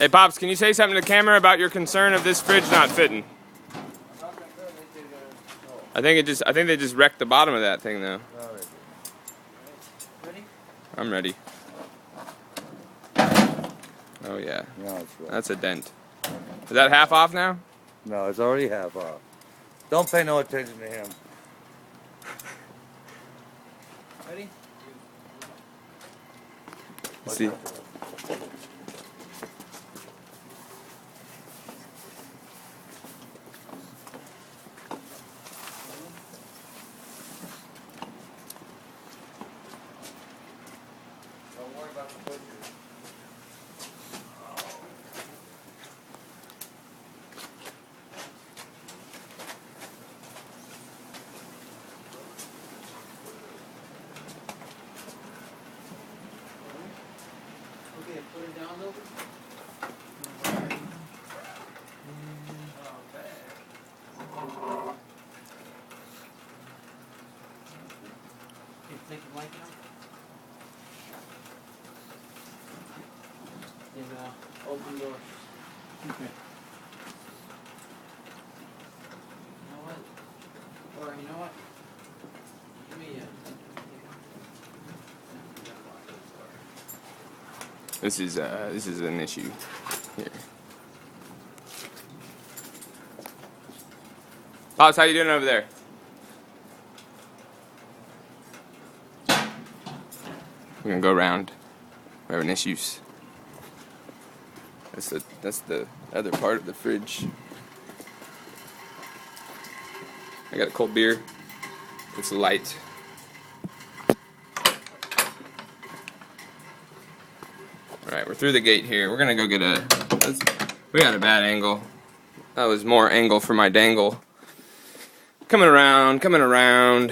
Hey, Pops, can you say something to the camera about your concern of this fridge not fitting? I think they just wrecked the bottom of that thing, though. Ready? I'm ready. Oh yeah. No, it's right. That's a dent. Is that half off now? No, it's already half off. Don't pay no attention to him. Ready? Let's see. Don't worry about the butcher. Okay, put it down a little bit. Okay, take your mic out. And open doors. Okay. You know what? Or you know what? Give me This is an issue here. Pops, how you doing over there? We're gonna go around. We're having issues. That's the other part of the fridge. I got a cold beer. It's light. Alright, we're through the gate here. We're gonna go get we got a bad angle. That was more angle for my dangle. Coming around, coming around,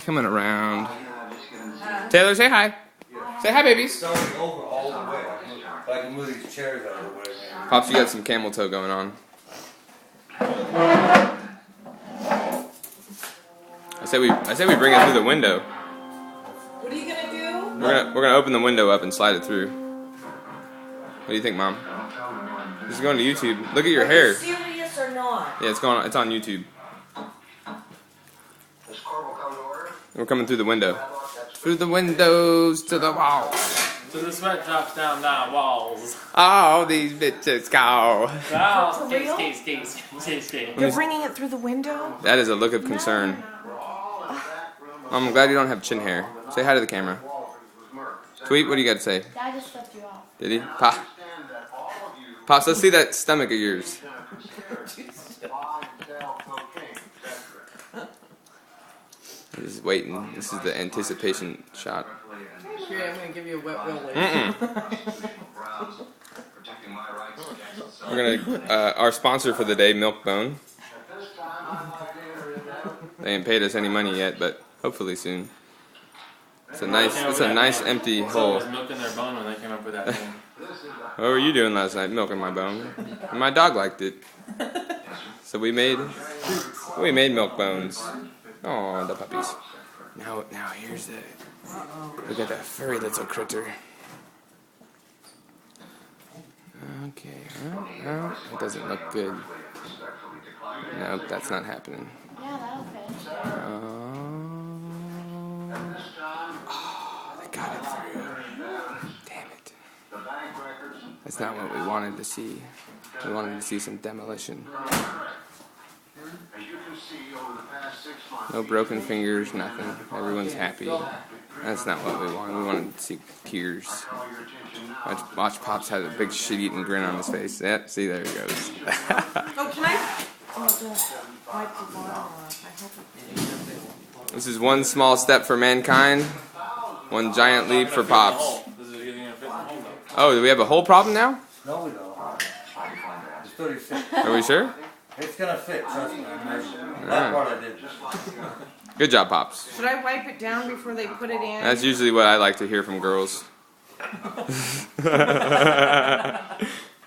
coming around. Taylor, say hi. Say hi, babies. It's already over all the way. I can move these chairs out of the way. Pops, you got some camel toe going on. I say we bring it through the window. What are you gonna do? We're gonna open the window up and slide it through. What do you think, Mom? This is going to YouTube. Look at your Are hair. you serious or not? Yeah, it's on YouTube. We're coming through the window. Through the windows to the walls. So the sweat drops down the walls. All these bitches go. Oh, For real? skate. You're bringing it through the window? That is a look of concern. I'm glad you don't have chin hair. Say hi to the camera. Tweet, what do you got to say? Dad just flipped you off. Did he? Pops, let's see that stomach of yours. I'm just waiting. This is the anticipation shot. Here, I'm gonna give you a wet will We're gonna our sponsor for the day, Milkbone. They ain't paid us any money yet, but hopefully soon. It's a nice empty hole. Someone was milking their bone when they came up with that thing. What were you doing last night? Milking my bone. And my dog liked it. So we made milk bones. Oh, the puppies. Now here's the. Look at that furry little critter. Okay, well, it doesn't look good. Nope, that's not happening. Yeah, that'll fit. Oh, they got it through. Damn it. That's not what we wanted to see. We wanted to see some demolition. No broken fingers, nothing. Everyone's happy. That's not what we wanted. We wanted to see tears. Watch Pops have a big shit-eating grin on his face. Yep, see, there he goes. Oh, can I? Oh, just wipe the bottom off. I hope it. This is one small step for mankind, one giant leap for Pops. This is getting a fit in the hole though. Oh, do we have a whole problem now? No, we don't. It's 36. Are we sure? It's gonna fit, trust me. I measured. That part I did. Good job, Pops. Should I wipe it down before they put it in? That's usually what I like to hear from girls.